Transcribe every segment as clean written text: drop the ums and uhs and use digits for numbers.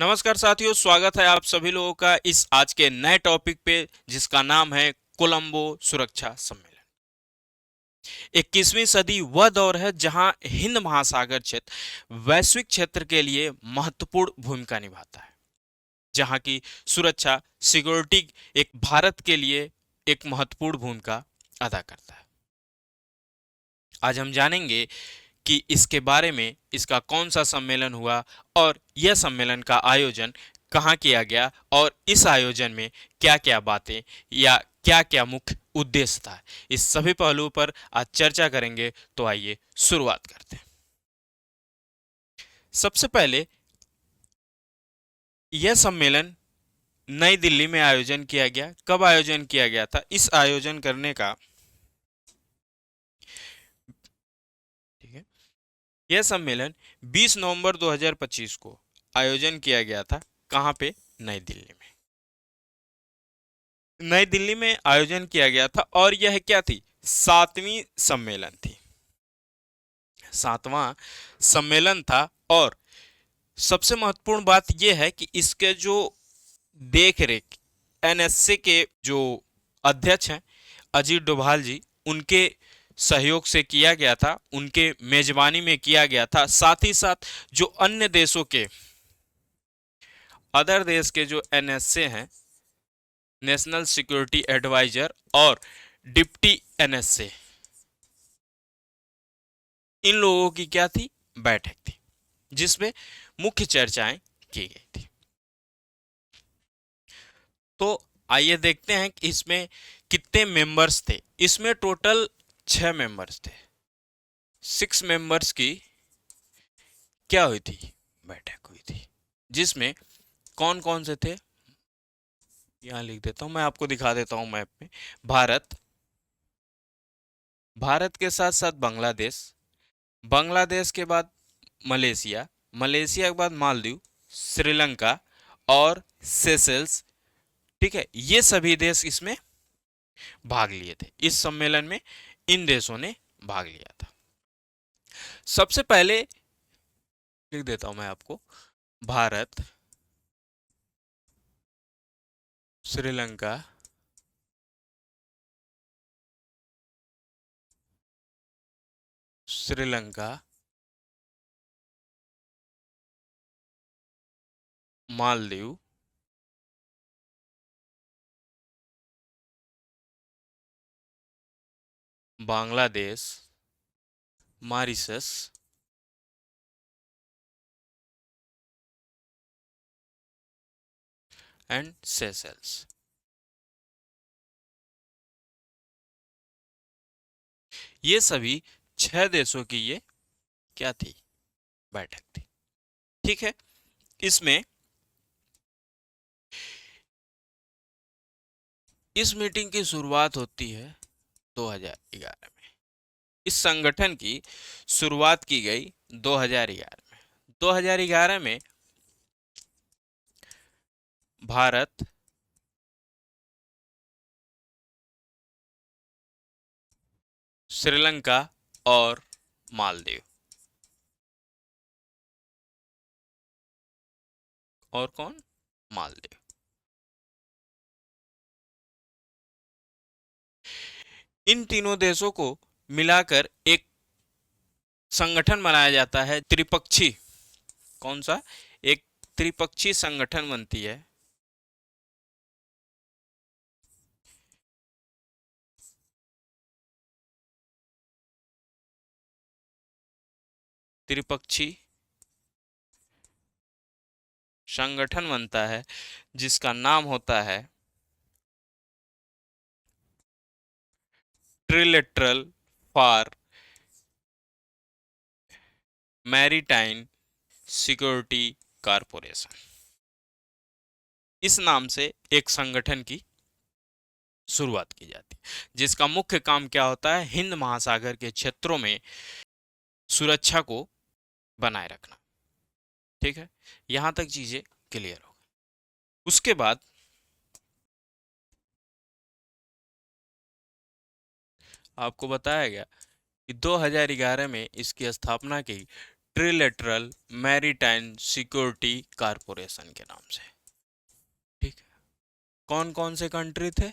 नमस्कार साथियों, स्वागत है आप सभी लोगों का इस आज के नए टॉपिक पे जिसका नाम है कोलंबो सुरक्षा सम्मेलन। 21वीं सदी वह दौर है जहां हिंद महासागर क्षेत्र वैश्विक क्षेत्र के लिए महत्वपूर्ण भूमिका निभाता है, जहां की सुरक्षा सिक्योरिटी एक भारत के लिए एक महत्वपूर्ण भूमिका अदा करता है। आज हम जानेंगे कि इसके बारे में इसका कौन सा सम्मेलन हुआ और यह सम्मेलन का आयोजन कहाँ किया गया और इस आयोजन में क्या क्या बातें या क्या क्या मुख्य उद्देश्य था। इस सभी पहलुओं पर आज चर्चा करेंगे, तो आइए शुरुआत करते हैं। सबसे पहले यह सम्मेलन नई दिल्ली में आयोजन किया गया। कब आयोजन किया गया था? इस आयोजन करने का, ठीक है, यह सम्मेलन 20 नवंबर 2025 को आयोजन किया गया था। कहाँ पे? नई दिल्ली में। नई दिल्ली में आयोजन किया गया था और यह क्या थी? सातवीं सम्मेलन थी, सातवां सम्मेलन था। और सबसे महत्वपूर्ण बात यह है कि इसके जो देख रेख एनएसए के जो अध्यक्ष हैं अजीत डोभाल जी, उनके सहयोग से किया गया था, उनके मेजबानी में किया गया था। साथ ही साथ जो अन्य देशों के, अदर देश के जो एनएसए हैं, नेशनल सिक्योरिटी एडवाइजर और डिप्टी एनएसए, इन लोगों की क्या थी? बैठक थी, जिसमें मुख्य चर्चाएं की गई थी। तो आइए देखते हैं कि इसमें कितने मेंबर्स थे। इसमें टोटल 6 मेंबर्स थे। 6 मेंबर्स की क्या हुई थी? बैठक हुई थी, जिसमें कौन कौन से थे? यहां लिख देता हूं, मैं आपको दिखा देता हूं मैप में। भारत, भारत के साथ साथ बांग्लादेश, बांग्लादेश के बाद मलेशिया, मलेशिया के बाद मालदीव, श्रीलंका और सेशेल्स। ठीक है, ये सभी देश इसमें भाग लिए थे। इस सम्मेलन में इन देशों ने भाग लिया था। सबसे पहले लिख देता हूं मैं आपको, Bharat, Sri Lanka, Sri Lanka, Maldives, Bangladesh, Mauritius and Seychelles. ये सभी 6 देशों की ये क्या थी? बैठक थी। ठीक है, इसमें इस मीटिंग की शुरुआत होती है 2011 में। इस संगठन की शुरुआत की गई 2011 में। 2011 में भारत, श्रीलंका और मालदीव, और कौन? मालदीव, इन तीनों देशों को मिलाकर एक संगठन बनाया जाता है, त्रिपक्षी। कौन सा? एक त्रिपक्षीय संगठन बनती है, त्रिपक्षीय संगठन बनता है, जिसका नाम होता है ट्रिलेटरल फॉर मैरीटाइम सिक्योरिटी कारपोरेशन। इस नाम से एक संगठन की शुरुआत की जाती है, जिसका मुख्य काम क्या होता है? हिंद महासागर के क्षेत्रों में सुरक्षा को बनाए रखना। ठीक है, यहां तक चीजें क्लियर हो गई। उसके बाद आपको बताया गया कि 2011 में इसकी स्थापना की ट्रिलेटरल मैरीटाइम सिक्योरिटी कारपोरेशन के नाम से। ठीक है, कौन कौन से कंट्री थे?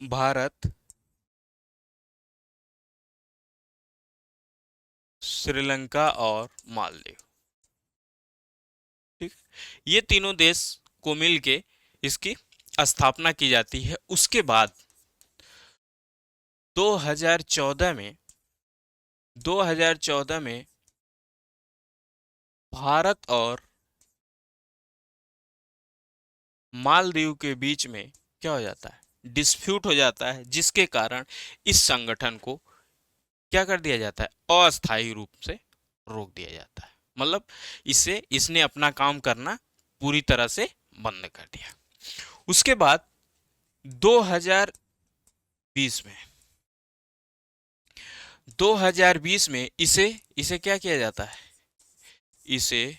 भारत, श्रीलंका और मालदीव। ठीक, ये तीनों देश को मिलके इसकी स्थापना की जाती है। उसके बाद 2014 में 2014 में भारत और मालदीव के बीच में क्या हो जाता है? डिस्प्यूट हो जाता है, जिसके कारण इस संगठन को क्या कर दिया जाता है? अस्थायी रूप से रोक दिया जाता है। मतलब इसने अपना काम करना पूरी तरह से बंद कर दिया। उसके बाद 2020 में 2020 में इसे इसे क्या किया जाता है? इसे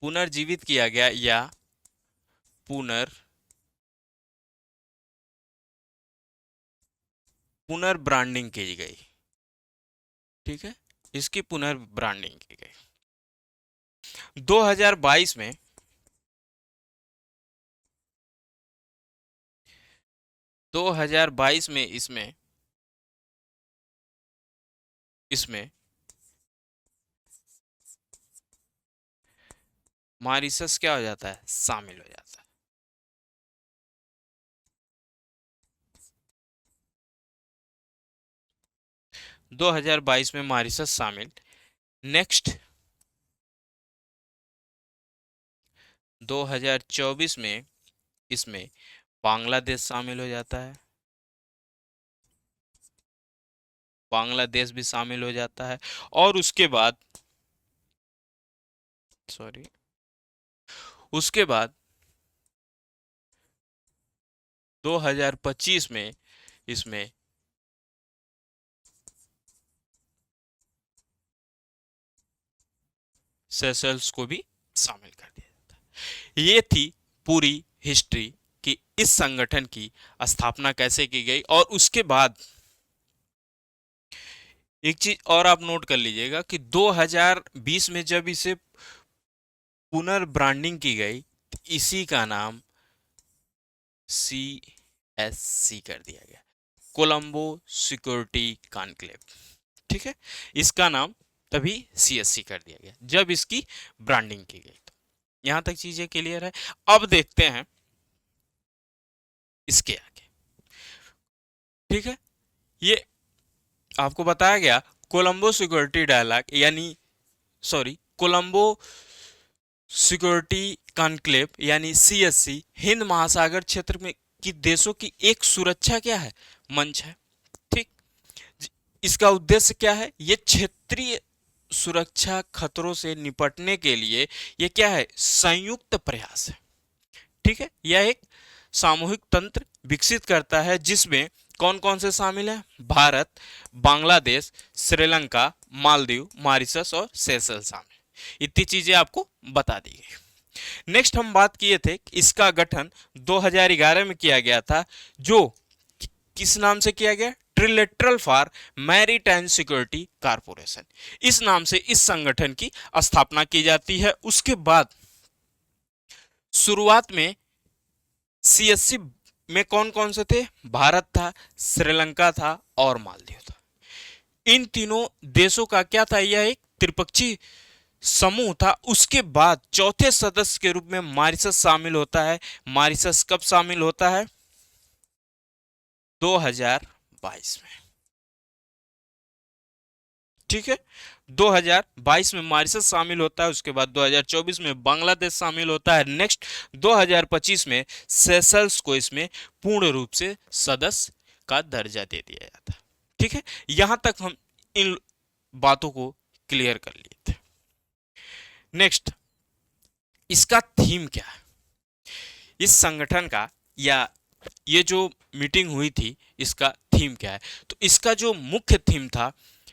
पुनर्जीवित किया गया या पुनर्ब्रांडिंग की गई। ठीक है, इसकी पुनर्ब्रांडिंग की गई 2022 में। 2022 में इसमें मॉरिशस क्या हो जाता है? शामिल हो जाता है। - 2022 में मॉरिशस शामिल। नेक्स्ट 2024 में इसमें बांग्लादेश शामिल हो जाता है। बांग्लादेश भी शामिल हो जाता है। और उसके बाद 2025 में इसमें सेशल्स को भी शामिल कर दिया जाता है। ये थी पूरी हिस्ट्री कि इस संगठन की स्थापना कैसे की गई। और उसके बाद एक चीज और आप नोट कर लीजिएगा कि 2020 में जब इसे पुनर्ब्रांडिंग की गई, इसी का नाम CSC कर दिया गया, कोलंबो सिक्योरिटी कॉन्क्लेव। ठीक है, इसका नाम तभी CSC कर दिया गया जब इसकी ब्रांडिंग की गई। तो यहां तक चीजें क्लियर है। अब देखते हैं इसके आगे। ठीक है, ये आपको बताया गया Colombo security dialogue Colombo security conclave यानी CSC हिंद महासागर क्षेत्र में की देशों की एक सुरक्षा क्या है? मंच है। ठीक, इसका उद्देश्य क्या है? ये क्षेत्रीय सुरक्षा खतरों से निपटने के लिए ये क्या है? संयुक्त प्रयास है। ठीक है, यह एक सामूहिक तंत्र विकसित करता है जिसमें कौन कौन से शामिल हैं? भारत, बांग्लादेश, श्रीलंका, मालदीव, मॉरिशस और सेशल शामिल। इतनी चीजें आपको बता दी गई। नेक्स्ट हम बात किए थे कि इसका गठन 2011 में किया गया था, जो किस नाम से किया गया? ट्रिलेटरल फॉर मैरीटाइम सिक्योरिटी कारपोरेशन। इस नाम से इस संगठन की स्थापना की जाती है। उसके बाद शुरुआत में CSC में कौन कौन से थे? भारत था, श्रीलंका था और मालदीव था। इन तीनों देशों का क्या था? यह एक त्रिपक्षीय समूह था। उसके बाद चौथे सदस्य के रूप में मॉरिशस शामिल होता है। मॉरिशस कब शामिल होता है? 2022 में। ठीक है, 2022 में मॉरिशस शामिल होता है। उसके बाद 2024 में बांग्लादेश शामिल होता है। नेक्स्ट 2025 में सेशल्स को इसमें पूर्ण रूप से सदस्य का दर्जा दे दिया जाता है। ठीक है, यहां तक हम इन बातों को क्लियर कर लिए थे। नेक्स्ट, इसका थीम क्या है? इस संगठन का या ये जो मीटिंग हुई थी, इसका थीम क्या है? तो इसका जो मुख्य थीम था,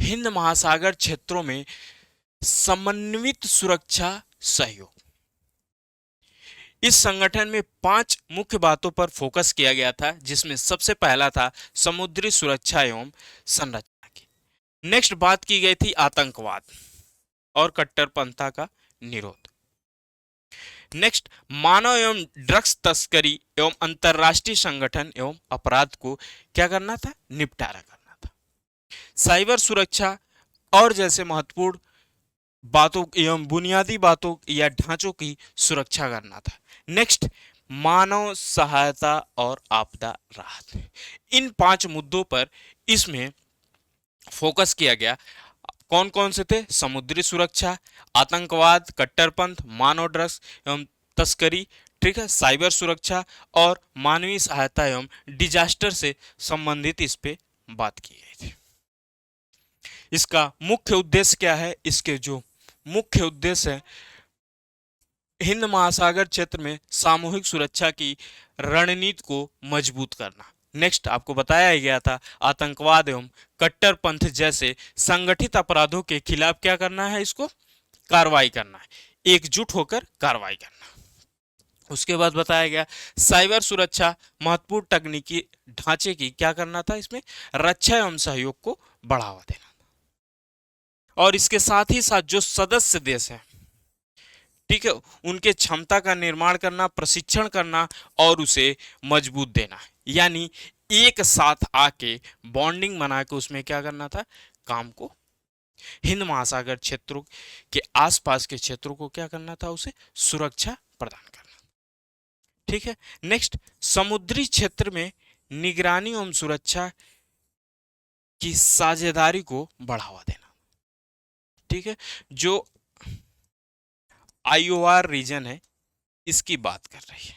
हिंद महासागर क्षेत्रों में समन्वित सुरक्षा सहयोग। इस संगठन में 5 मुख्य बातों पर फोकस किया गया था, जिसमें सबसे पहला था समुद्री सुरक्षा एवं संरचना की। नेक्स्ट बात की गई थी आतंकवाद और कट्टरपंथा का निरोध। नेक्स्ट मानव एवं ड्रग्स तस्करी एवं अंतरराष्ट्रीय संगठन एवं अपराध को क्या करना था, निपटारा करना था। साइबर सुरक्षा और जैसे महत्वपूर्ण बातों एवं बुनियादी बातों या ढांचों की सुरक्षा करना था। नेक्स्ट मानव सहायता और आपदा राहत। इन 5 मुद्दों पर इसमें फोकस किया गया। कौन कौन से थे? समुद्री सुरक्षा, आतंकवाद, कट्टरपंथ, मानव ड्रग्स एवं तस्करी, ठीक है, साइबर सुरक्षा और मानवीय सहायता एवं डिजास्टर से संबंधित इस पे बात की गई थी। इसका मुख्य उद्देश्य क्या है? इसके जो मुख्य उद्देश्य है, हिंद महासागर क्षेत्र में सामूहिक सुरक्षा की रणनीति को मजबूत करना। नेक्स्ट आपको बताया गया था आतंकवाद एवं कट्टरपंथ जैसे संगठित अपराधों के खिलाफ क्या करना है, इसको कार्रवाई करना है, एकजुट होकर कार्रवाई करना। उसके बाद बताया गया साइबर सुरक्षा, महत्वपूर्ण तकनीकी ढांचे की क्या करना था, इसमें रक्षा एवं सहयोग को बढ़ावा देना। और इसके साथ ही साथ जो सदस्य देश हैं, ठीक है, उनके क्षमता का निर्माण करना, प्रशिक्षण करना और उसे मजबूत देना, यानी एक साथ आके बॉन्डिंग बना के उसमें क्या करना था, काम को हिंद महासागर क्षेत्रों के आसपास के क्षेत्रों को क्या करना था, उसे सुरक्षा प्रदान करना। ठीक है। नेक्स्ट समुद्री क्षेत्र में निगरानी एवं सुरक्षा की साझेदारी को बढ़ावा देना। ठीक है, जो IOR रीजन है इसकी बात कर रही है,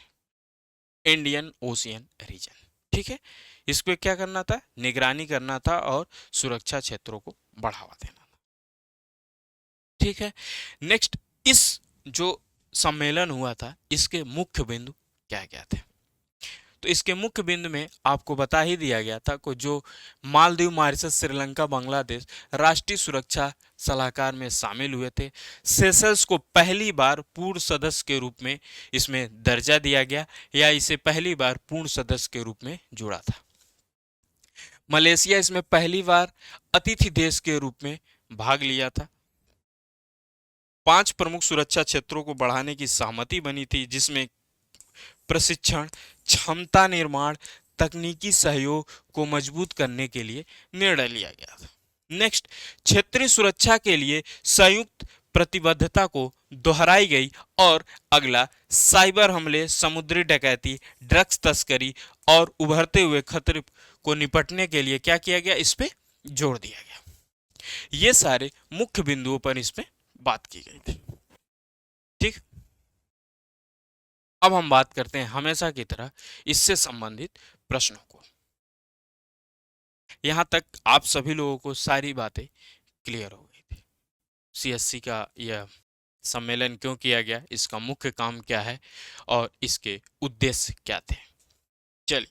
इंडियन ओशियन रीजन। ठीक है, इस पे क्या करना था, निगरानी करना था और सुरक्षा क्षेत्रों को बढ़ावा देना था। ठीक है। नेक्स्ट इस जो सम्मेलन हुआ था इसके मुख्य बिंदु क्या क्या थे, तो इसके मुख्य बिंदु में आपको बता ही दिया गया था को जो मालदीव, मॉरिशस, श्रीलंका, बांग्लादेश राष्ट्रीय सुरक्षा सलाहकार में शामिल हुए थे। सेशल्स को पहली बार पूर्ण सदस्य के रूप में इसमें दर्जा दिया गया या इसे पहली बार पूर्ण सदस्य के रूप में जोड़ा था। मलेशिया इसमें पहली बार अतिथि देश के रूप में भाग लिया था। 5 प्रमुख सुरक्षा क्षेत्रों को बढ़ाने की सहमति बनी थी, जिसमें प्रशिक्षण, क्षमता निर्माण, तकनीकी सहयोग को मजबूत करने के लिए निर्णय लिया गया था। नेक्स्ट क्षेत्रीय सुरक्षा के लिए संयुक्त प्रतिबद्धता को दोहराई गई और अगला साइबर हमले, समुद्री डकैती, ड्रग्स तस्करी और उभरते हुए खतरे को निपटने के लिए क्या किया गया, इस पे जोर दिया गया। ये सारे मुख्य बिंदुओं पर इसमें बात की गई थी। ठीक, अब हम बात करते हैं हमेशा की तरह इससे संबंधित प्रश्नों को। यहां तक आप सभी लोगों को सारी बातें क्लियर हो गई थी। CSC का यह सम्मेलन क्यों किया गया, इसका मुख्य काम क्या है और इसके उद्देश्य क्या थे। चलिए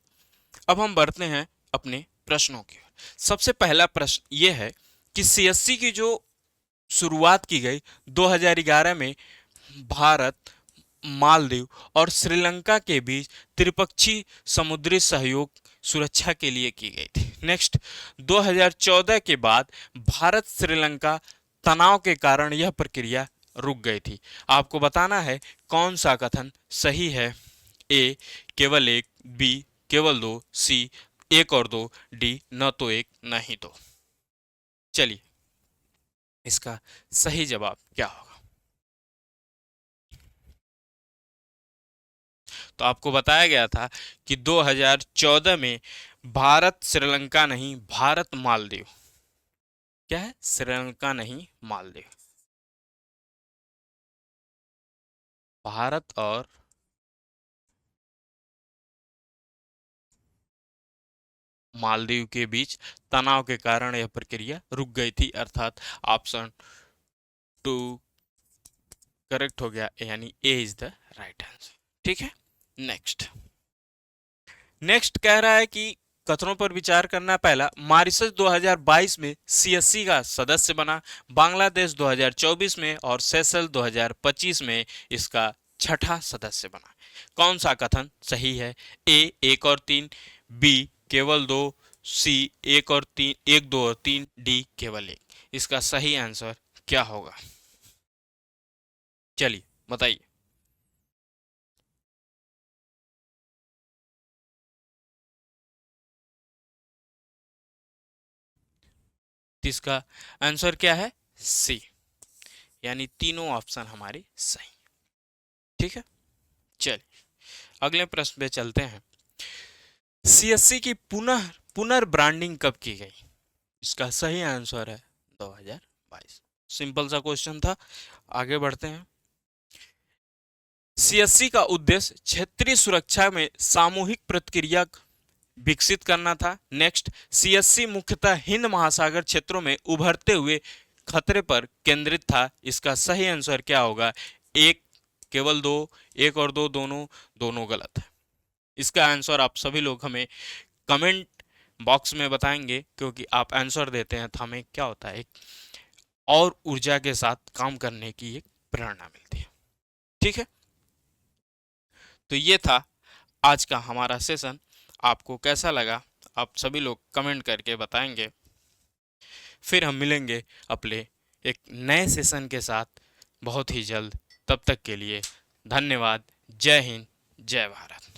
अब हम बढ़ते हैं अपने प्रश्नों की ओर। सबसे पहला प्रश्न यह है कि CSC की जो शुरुआत की गई 2011 में भारत, मालदीव और श्रीलंका के बीच त्रिपक्षीय समुद्री सहयोग सुरक्षा के लिए की गई थी। नेक्स्ट 2014 के बाद भारत श्रीलंका तनाव के कारण यह प्रक्रिया रुक गई थी। आपको बताना है कौन सा कथन सही है। A केवल 1, B केवल 2, C 1 और 2, D न तो 1 नहीं 2। चलिए इसका सही जवाब क्या होगा। तो आपको बताया गया था कि 2014 में भारत श्रीलंका नहीं, भारत मालदीव, क्या है, श्रीलंका नहीं मालदीव, भारत और मालदीव के बीच तनाव के कारण यह प्रक्रिया रुक गई थी, अर्थात ऑप्शन 2 करेक्ट हो गया, यानी A is the right answer. ठीक है। नेक्स्ट कह रहा है कि कथनों पर विचार करना। पहला, मॉरिशस 2022 में CSC का सदस्य बना, बांग्लादेश 2024 में और सेशल 2025 में इसका छठा सदस्य बना। कौन सा कथन सही है? ए, 1 और 3, बी, केवल 2, सी, 1 और 3, 1, 2 और 3, डी, केवल 1। इसका सही आंसर क्या होगा? चलिए बताइए। इसका आंसर क्या है? सी, यानी तीनों ऑप्शन हमारे सही। ठीक है, चलिए अगले प्रश्न पे चलते हैं। सीएससी की पुनर्ब्रांडिंग कब की गई? इसका सही आंसर है 2022। सिंपल सा क्वेश्चन था, आगे बढ़ते हैं। सीएससी का उद्देश्य क्षेत्रीय सुरक्षा में सामूहिक प्रतिक्रिया विकसित करना था। नेक्स्ट, सीएससी मुख्यतः हिंद महासागर क्षेत्रों में उभरते हुए खतरे पर केंद्रित था। इसका सही आंसर क्या होगा? एक, केवल 2, 1 और 2 दोनों, दोनों गलत है। इसका आंसर आप सभी लोग हमें कमेंट बॉक्स में बताएंगे, क्योंकि आप आंसर देते हैं तो हमें क्या होता है, एक और ऊर्जा के साथ काम करने की एक प्रेरणा मिलती है। ठीक है, तो ये था आज का हमारा सेशन। आपको कैसा लगा आप सभी लोग कमेंट करके बताएंगे। फिर हम मिलेंगे अपने एक नए सेशन के साथ बहुत ही जल्द। तब तक के लिए धन्यवाद। जय हिंद, जय भारत।